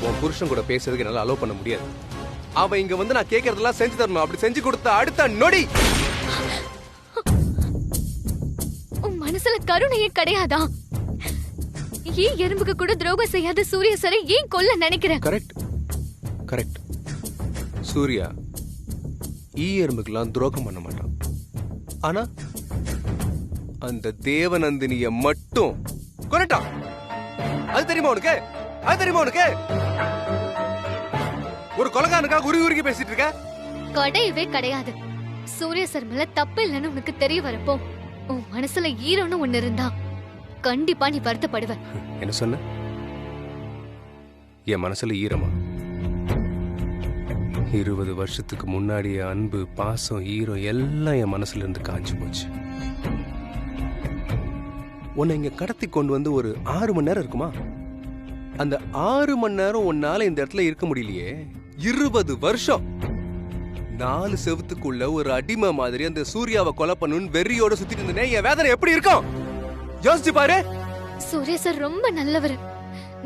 உன் புருஷன் கூட பேசுறதுக்கு என்னால அலோவ் பண்ண முடியாது. அவன் இங்க வந்து நான் கேட்கறதெல்லாம் செஞ்சு தரணும். அப்படி செஞ்சு கொடுத்த அடுத்த நொடி உன் மனசுல கருணையே கிடையாதா? ஏன் எறும்புக்கு கூட துரோகம் செய்யாத சூர்யா சாரை ஏன் கொல்ல நினைக்கிறேன்? Correct correct. சூர்யா எறும்புக்கெல்லாம் துரோகம் பண்ண மாட்டான். ஆனா அந்த தேவநந்தினிய மட்டும் கொன்னுட்டான். அது தெரியுமா உனக்கு? அது தெரியுமா உனக்கு? ஒரு கொலகாரனுக்காக உருகி பேசிட்டு இருக்க? கிடையவே கிடையாது. சூர்யா சார் மேல தப்பு இல்லைன்னு உனக்கு தெரிய வரப்போ உன் மனசுல ஈரம்னு ஒண்ணு இருந்தா கண்டிப்பா நீ வருத்தப்படுவ. என்ன சொன்ன? என் மனசுல ஈரமா? 20 வருஷத்துக்கு முன்னாடி அன்பு, பாசம், ஈரம் எல்லாம் என் மனசுல இருந்து காஞ்சு போச்சு. உன்னை இங்க கடத்தி கொண்டு வந்து ஒரு 6 மணி நேரம் இருக்குமா? அந்த 6 மணி நேரம் உன்னால இந்த இடத்துல இருக்க முடியலையே. 20 வருஷம் 4 செவத்துக்குள்ள ஒரு அடிமை மாதிரி அந்த சூர்யாவை கொலை பண்ணணும்னு வெறியோட சுத்திட்டு இருந்தேன். என் வேதனை எப்படி இருக்கும் யோசிச்சு பாரு. சூர்யா சார் ரொம்ப நல்லவர்.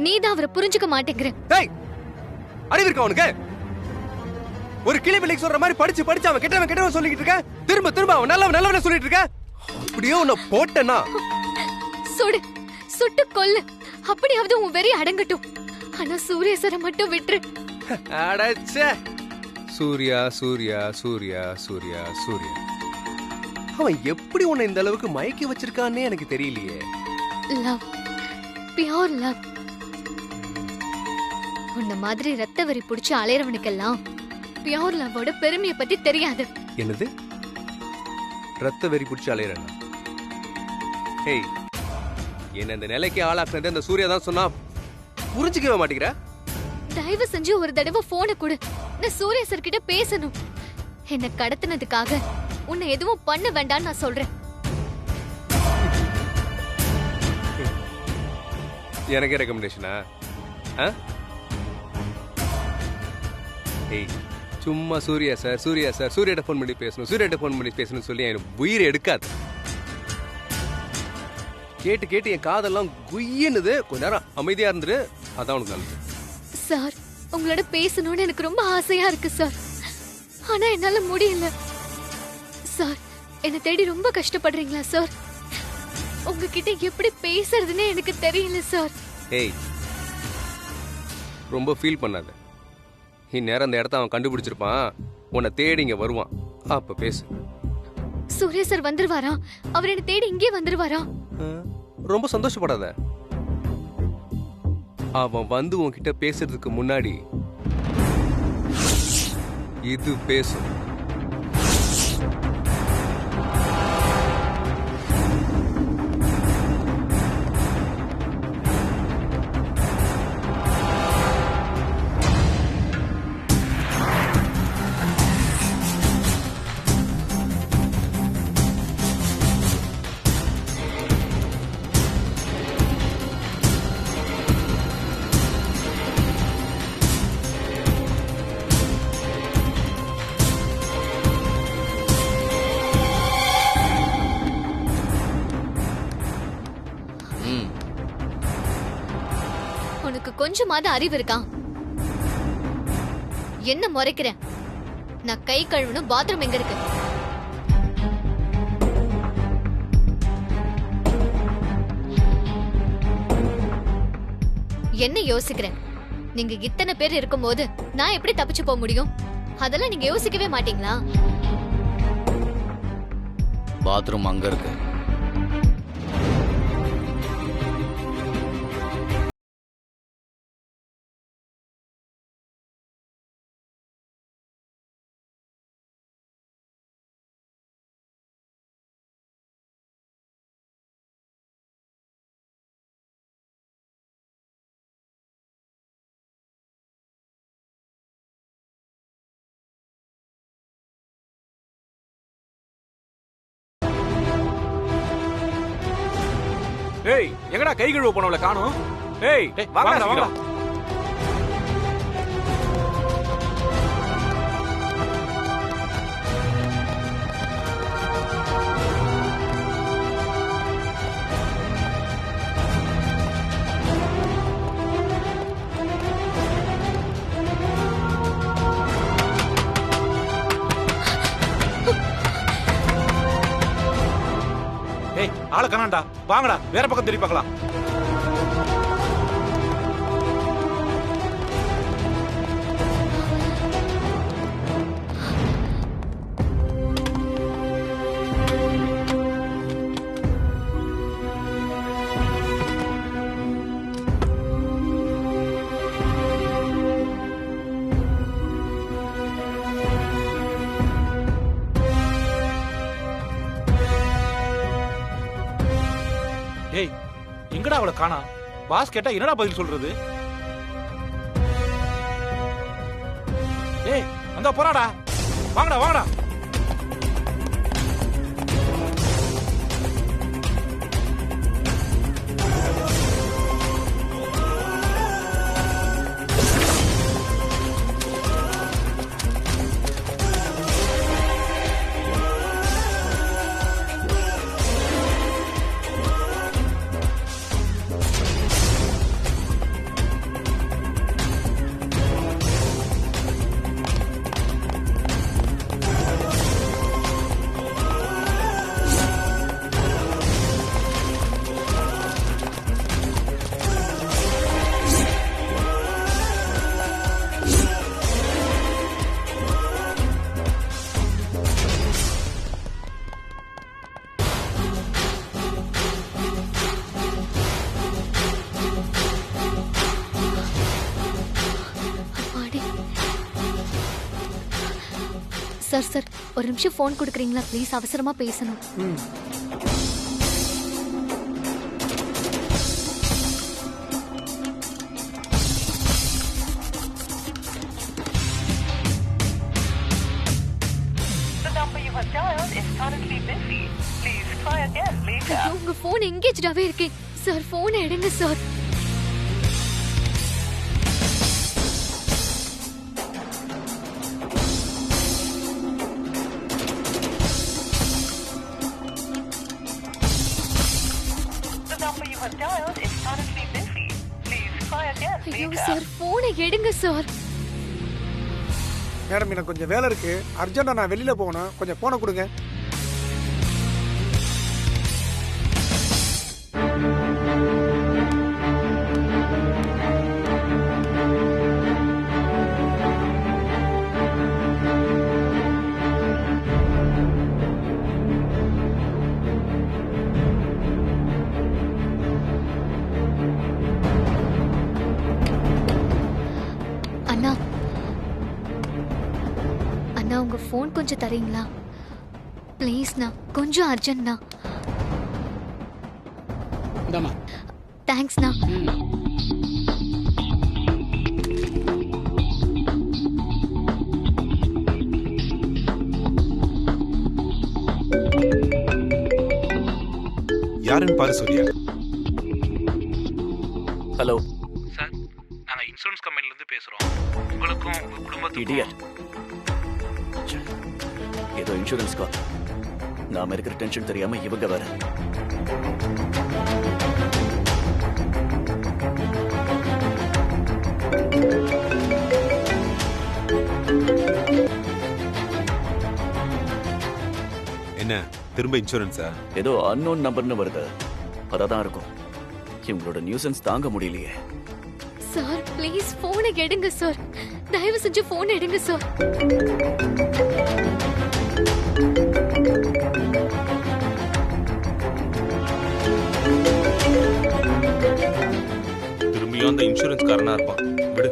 நீதான் அவரை புரிஞ்சுக்க மாட்டேங்கிற. அறிவு இருக்கா உனக்கு? ஒரு கிளி பிள்ளைக்கு சொல்ற மாதிரி படிச்சு படிச்சு அவன் கெட்டவன் சொல்லிட்டு இருக்க. திரும்ப திரும்ப அவன் நல்லவன் சொல்லிட்டு இருக்க. அப்படியே உன்னை போட்டனா சுடு, சுட்டு கொல்லு. அப்படியாவது உன் வெறி அடங்கட்டும். ஆனா சூர்யா சாரை மட்டும் விட்டுரு. அடச்சே. சூர்யா சூர்யா சூர்யா சூர்யா சூர்யா அவன் எப்படி உன்னை இந்த அளவுக்கு மயக்கி வச்சிருக்கான்னே எனக்கு தெரியலையே. Love, pure love. உன்ன மாதிரி ரத்த வரி புடிச்சு அலையறவனுக்கெல்லாம் பியூர் லவ்வோட பெருமையை பத்தி தெரியாது. என்னது? ரத்த வெறி புடிச்சு அலையறனா? ஏய், என்ன இந்த நிலைக்கு ஆளாக்குனது அந்த சூர்யா தான் சொன்னா புரிஞ்சுக்கவே மாட்டேங்கிற. தயவு செஞ்சு ஒரு தடவை போனை கொடு. நான் சூர்யா சார் கிட்ட பேசணும். என்ன கடத்தினதுக்காக உன்னை எதுவும் பண்ண வேண்டாம்னு நான் சொல்றேன். எனக்கு ரெக்கமெண்டேஷனா? ஏய், சும்மா சூர்யா சார் சூர்யாட்ட ஃபோன் பண்ணி பேசணும் சொல்லி என் உயிரை எடுக்காது. கேட்டு கேட்டு என் காதெல்லாம் குய்யனுது. கொஞ்ச நேரம் அமைதியா இருந்துரு, அதான் உனக்கு நல்லது. சார், உங்களோட பேசணும்னு எனக்கு ரொம்ப ஆசையா இருக்கு சார். ஆனா என்னால முடியல சார். என்ன தேடி ரொம்ப கஷ்டப்படுறீங்களா சார்? உங்ககிட்ட எப்படி பேசுறதுன்னு எனக்கு தெரியல சார். ஏய், ரொம்ப ஃபீல் பண்ணாத. இந்நேரம் அந்த இடத்த அவன் கண்டுபிடிச்சிருப்பான். உன்னை தேடி இங்க வருவான். அப்ப பேசு. சூர்யா சார் வந்துருவாரா? அவர் என்ன தேடி இங்கே வந்துருவாரா? ரொம்ப சந்தோஷப்படாத. அவன் வந்து உன்கிட்ட பேசுறதுக்கு முன்னாடி இது பேசும். உனக்கு கொஞ்சமாவது அறிவு இருக்கா? என்ன முறைக்கிறேன்? நான் கை கழுவணும். பாத்ரூம் எங்க இருக்கு? என்ன யோசிக்கிறேன்? நீங்க இத்தனை பேர் இருக்கும்போது நான் எப்படி தப்பிச்சு போக முடியும்? அதெல்லாம் நீங்க யோசிக்கவே மாட்டீங்களா? பாத்ரூம் அங்க இருக்கு. ஏய், எங்கடா கை கழுவ போனவள காணோம்? ஏய், வாங்கடா வாங்கடா. ஆளை காணாண்டா. வாங்கடா, வேற பக்கம் திரும்பி பார்க்கலாம். ஏய், எங்கடா அவளை காணா? பாஸ் கேட்டா என்னடா பதில் சொல்றது? ஏய், அந்த போறாடா. வாங்கடா வாங்கடா. சார் சார், ஒரு நிமிஷம் ஃபோன் கொடுக்குறீங்களா ப்ளீஸ்? அவசரமா பேசணும். ஐயோ, உங்க ஃபோன் எங்கேஜ்டாவே இருக்கு சார். ஃபோனை எடுங்க சார். ஐயோ சார், போனை எடுங்க சார். மேடம், எனக்கு கொஞ்சம் வேலை இருக்கு, அர்ஜென்ட்டா நான் வெளியில போகணும், கொஞ்சம் போனை கொடுங்க. அண்ணா அண்ணா, உங்க ஃபோன் கொஞ்சம் தரீங்களா ப்ளீஸ்ண்ணா? கொஞ்சம் அர்ஜென்ட்ண்ணா. தேங்க்ஸ்ண்ணா. யாருன்னு பாரு சூர்யா. ஹலோ சார், நாங்க இன்சூரன்ஸ் கம்பெனில இருந்து பேசுறோம். உங்களுக்கும் உங்க குடும்பத்துக்கும் இடியட். ஏதோ இன்சூரன்ஸ் கால். நாம இருக்கிற டென்ஷன் தெரியாம இவங்க வேற. என்ன திரும்ப இன்சூரன்ஸா? ஏதோ அன்னோன் நம்பர்னு வருது. அதான் இருக்கும். இவங்களோட நியூசன்ஸ் தாங்க முடியலையே. சார் ப்ளீஸ் போனை எடுங்க சார். தயவு செஞ்சு போனை எடுங்க சார். திரும்பியும் அந்த இன்சூரன்ஸ் காரனா இருப்பான். விடு.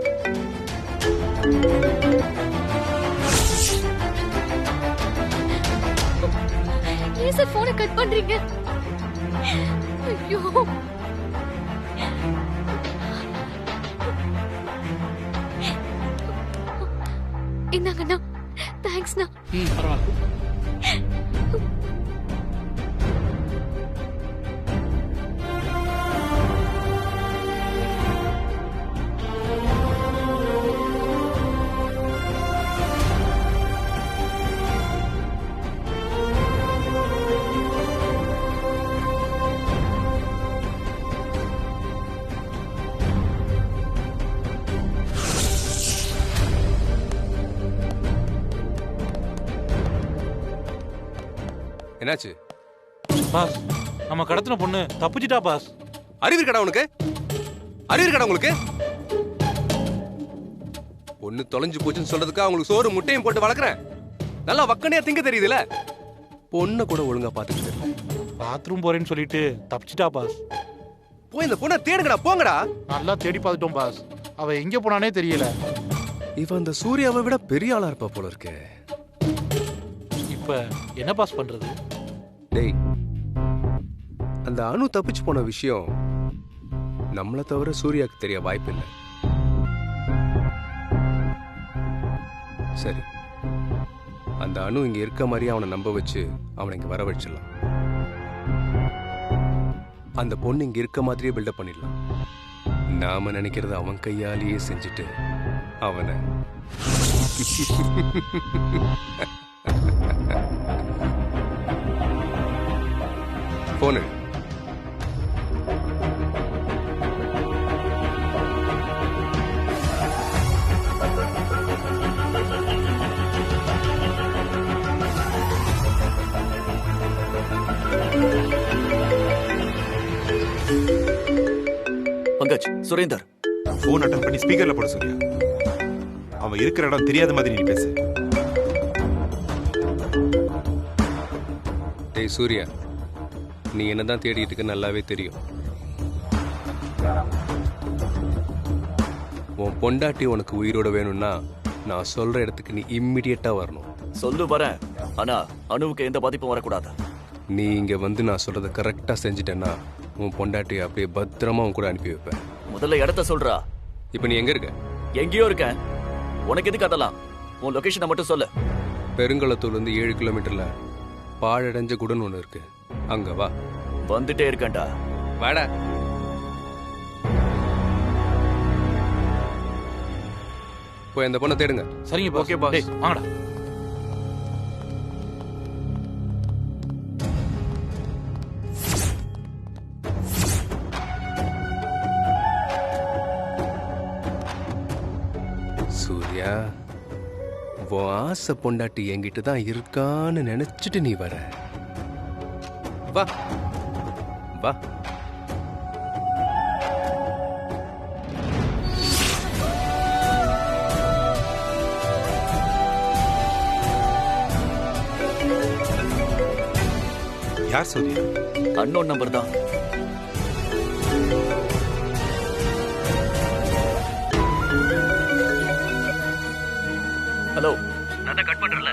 ஏன் சார் போனை கட் பண்றீங்க? ஐயோ, இந்தாங்கண்ணா. தேங்க்ஸ்ண்ணா. என்னாச்சு? பாஸ், நம்ம கடத்தின பொண்ணு தப்பிச்சிட்டா பாஸ். அறிவு இருக்கடா உனக்கு? அறிவு இருக்கடா உங்களுக்கு? பொண்ணு தொலைஞ்சு போச்சுன்னு சொல்றதுக்கு அவங்களுக்கு சோறு முட்டையும் போட்டு வளர்க்குறேன். நல்லா வக்கனையா திங்க தெரியுதுல. பொண்ணை கூட ஒழுங்கா பாத்துக்கிட்டு தெரியல. பாத்ரூம் போறேன்னு சொல்லிட்டு தப்பிச்சிட்டா பாஸ். போய் இந்த பொண்ணை தேடுங்கடா, போங்கடா. நல்லா தேடி பார்த்துட்டோம் பாஸ். அவ எங்க போனானே தெரியல. இவ அந்த சூர்யாவை விட பெரிய ஆளா இருப்பா போல இருக்கு. இப்ப என்ன பாஸ் பண்றது? டேய், அந்த அணு தப்பிச்சு போன விஷயம் நம்மள தவிர சூர்யாக்கு தெரிய வாய்ப்பு இல்லை. சரி, அந்த அணு இங்க இருக்க மாதிரி அவனை நம்ப வச்சு அவனை இங்க வர வச்சிடலாம். அந்த பொண்ணு இங்க இருக்க மாதிரியே பில்டப் பண்ணிடலாம். நாம நினைக்கிறத அவன் கையாலேயே செஞ்சுட்டு அவனை போனு. பங்கஜ், சுரேந்தர். போன் அட்டன் பண்ணி ஸ்பீக்கர்ல போட சூர்யா. அவன் இருக்கிற இடம் தெரியாத மாதிரி நீ பேசு. டேய் சூர்யா, நீ என்னதான் தேடிட்டு இருக்க நல்லாவே தெரியும். உன் பொண்டாட்டி உனக்கு உயிரோட வேணும்னா நான் சொல்ற இடத்துக்கு நீ இம்மிடியட்டா வரணும். சொல்லு வரேன். ஆனா அணுவுக்கு எந்த பாதிப்பும் வரக்கூடாது. நீ இங்க வந்து நான் சொல்றத கரெக்டா செஞ்சுட்டேன்னா உன் பொண்டாட்டியை அப்படியே பத்திரமா உன் கூட அனுப்பி வைப்பேன். முதல்ல இடத்த சொல்றா. இப்ப நீ எங்க இருக்க? எங்கேயோ இருக்கேன். உனக்கு எதுக்கு அதெல்லாம்? உன் லொகேஷனை மட்டும் சொல்லு. பெருங்குளத்தூர்ல இருந்து 7 கிலோமீட்டர்ல பாழடைஞ்ச குடன் ஒண்ணு இருக்கு, அங்க வா. வந்துட்டே இருக்கேன்டா. வாடா. போய் அந்த பொண்ணை தேடுங்க. சரிங்க பாஸ். Okay pass. டேய், வாங்கடா. சூர்யா, உன் ஆசை பொண்டாட்டி என்கிட்ட தான் இருக்கான்னு நினைச்சிட்டு நீ வர. வா வா. யார் சூர்யா? அன்னோன் நம்பர் தான். ஹலோ, நான் கட் பண்றேன்ல.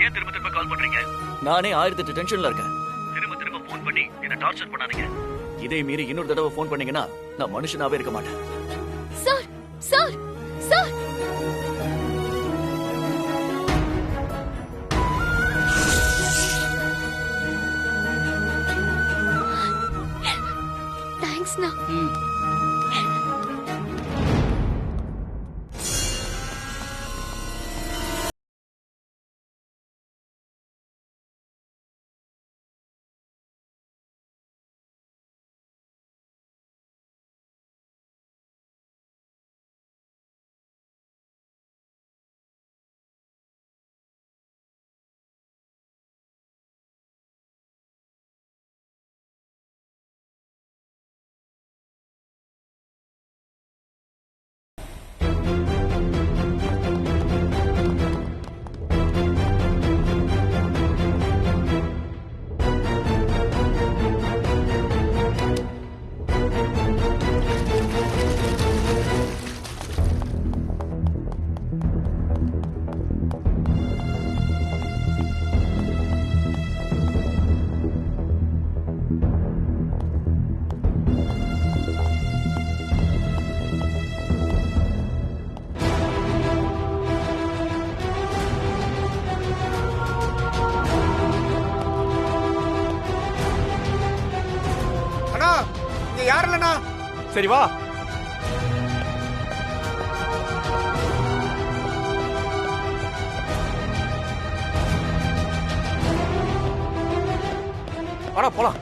ஏன் திரும்ப திரும்ப கால் பண்றீங்க? நானே 1008 டென்ஷன்ல இருக்கேன். திரும்ப திரும்ப ஃபோன் பண்ணி என்ன டார்ச்சர் பண்ணாதீங்க. இதே மீறி இன்னொரு தடவை ஃபோன் பண்ணீங்கன்னா நான் மனுஷனாவே இருக்க மாட்டேன். சார் சார் சார் தேங்க்ஸ்ண்ணா. அண்ணா, இங்க யாரும் இல்லண்ணா. சரி வா. வாடா போலாம்.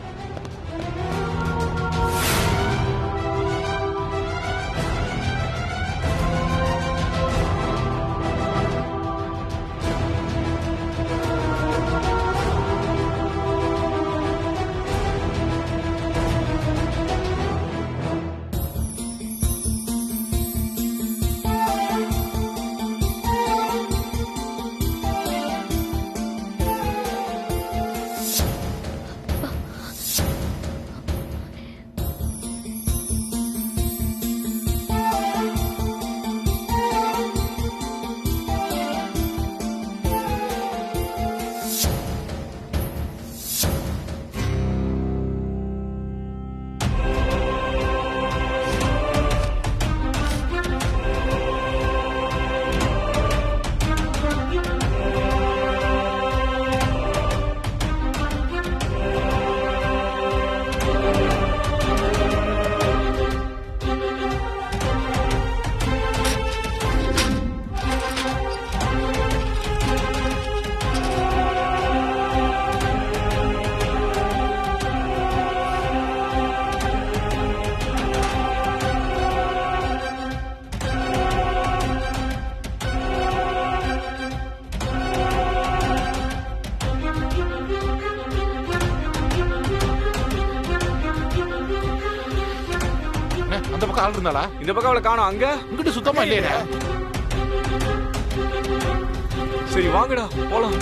ஆள் இருந்தாளா? இந்த பக்கம் அவளை காணோம். அங்க இங்கிட்டு சுத்தமா இல்லையே. சரி வாங்கடா போலாம்.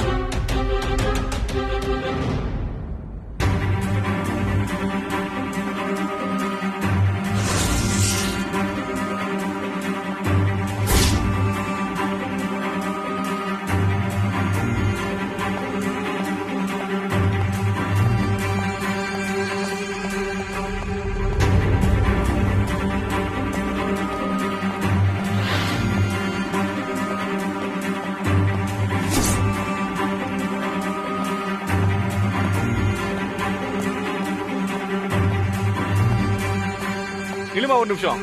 நிலுமா ஒரு நிமிஷம்.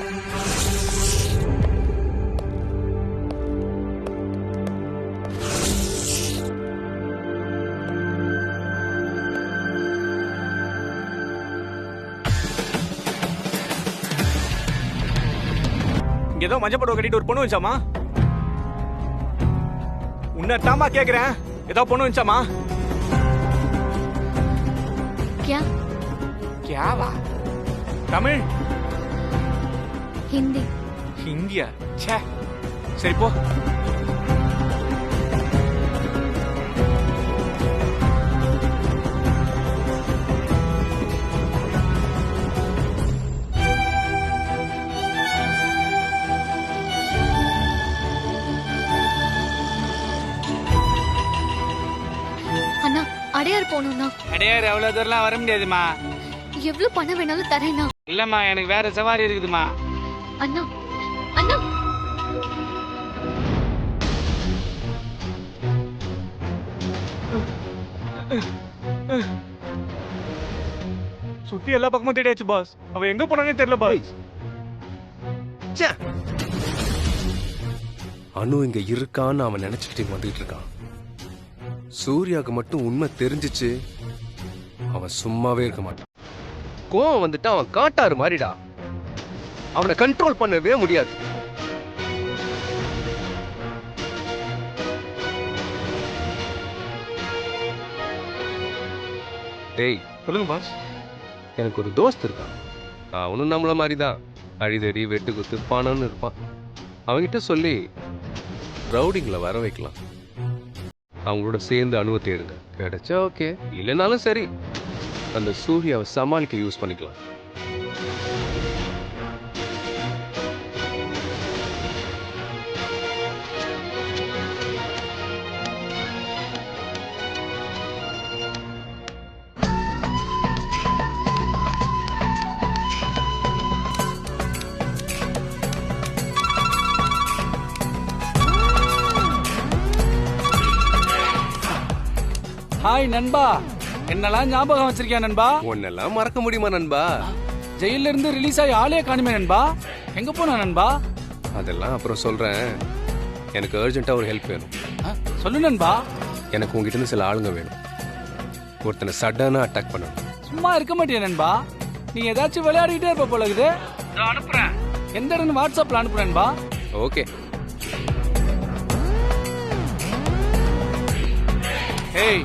இங்க ஏதோ மஞ்சள் படவை கட்டிட்டு ஒரு பொண்ணு வச்சாமா? உன்னத்தாமா கேக்குறேன், ஏதோ பொண்ணு வச்சாமா? क्या கேவா? தமிழ் हिंदी ஹிந்தியா? ச்சே, சரி போ. அண்ணா அடையார் போகணும்ண்ணா. அடையார் அவ்வளவு தூரம்லாம் வர முடியாதுமா. எவ்வளவு பணம் வேணாலும் தரேண்ணா. இல்லம்மா, எனக்கு வேற சவாரி இருக்குதுமா. அண்ணா அண்ணா சுத்தி எல்லா பக்கமும் தேடியாச்சு பாஸ். அவ எங்க போனானே தெரியல பாஸ். ச்சே. அனு இங்க இருக்கான்னு அவன் நினைச்சுக்கிட்டு இங்க வந்துகிட்டு இருக்கான். சூர்யாவுக்கு மட்டும் உண்மை தெரிஞ்சிச்சு, அவன் சும்மாவே இருக்க மாட்டான். கோவம் வந்துட்டு அவன் காட்டாரு மாதிரிடா. அவனை கண்ட்ரோல் பண்ணவே முடியாது. டேய் சொல்லுங்க பாஸ். எனக்கு ஒரு தோஸ்த் இருக்கான். அவனும் நம்மள மாதிரி தான் அடிதடி வெட்டு குத்து பணம்னு இருப்பான். அவன்கிட்ட சொல்லி ரவுடிங்களை வர வைக்கலாம். அவங்களோட சேர்ந்து அணுவை தேடுங்க. கிடைச்சா ஓகே, இல்லைனாலும் சரி அந்த சூர்யாவை சமாளிக்க யூஸ் பண்ணிக்கலாம். ஹாய் நண்பா, என்னெல்லாம் ஞாபகம் வச்சிருக்கியா நண்பா? உன்னெல்லாம் மறக்க முடியுமா நண்பா? ஜெயில இருந்து ரிலீஸ் ஆகி ஆளே காணுமே நண்பா. எங்க போனா நண்பா? அதெல்லாம் அப்புறம் சொல்றேன். எனக்கு அர்ஜென்ட்டா ஒரு ஹெல்ப் வேணும். சொல்லு நண்பா. எனக்கு உங்ககிட்ட இருந்து சில ஆளுங்க வேணும். ஒருத்தனை சடனா அட்டாக் பண்ணணும். சும்மா இருக்க மாட்டியா நண்பா? நீ ஏதாச்சும் விளையாடிட்டே இருப்ப போல இருக்குது. நான் அனுப்புறேன். எந்த இடம்னு வாட்ஸ்அப்ல அனுப்புறேன் நண்பா. ஓகே. ஏய்,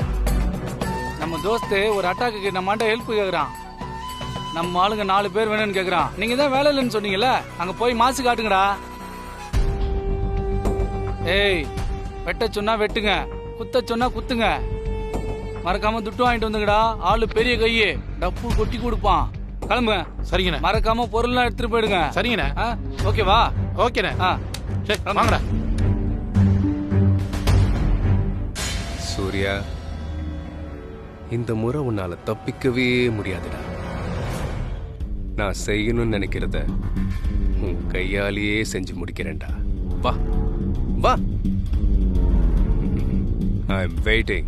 நம்ம தோஸ்து ஒரு அட்டாக்கு நம்மகிட்ட ஹெல்ப் கேக்குறான். நம்ம ஆளுங்க 4 பேர் வேணும்னு கேக்குறான். நீங்க தான் வேலை இல்லைன்னு சொன்னீங்கல்ல, அங்க போய் மாசு காட்டுங்கடா. ஏய், வெட்ட சொன்னா வெட்டுங்க, குத்த சொன்னா குத்துங்க. மறக்காம துட்டு வாங்கிட்டு வந்துங்கடா. ஆளு பெரிய கையே, டப்பு கொட்டி கொடுப்பான். கிளம்புங்க. சரிங்கண்ணே. மறக்காம பொருள்லாம் எடுத்துட்டு போயிடுங்க. சரிங்கண்ணே. ஓகேவா? ஓகேண்ணே. சரி கிளம்புங்க. வாங்கடா. சூர்யா, இந்த முறை உன்னால தப்பிக்கவே முடியாதுடா. நான் செய்யணும்னு நினைக்கிறத உன் கையாலேயே செஞ்சு முடிக்கிறேன்டா. வா வா. I am waiting.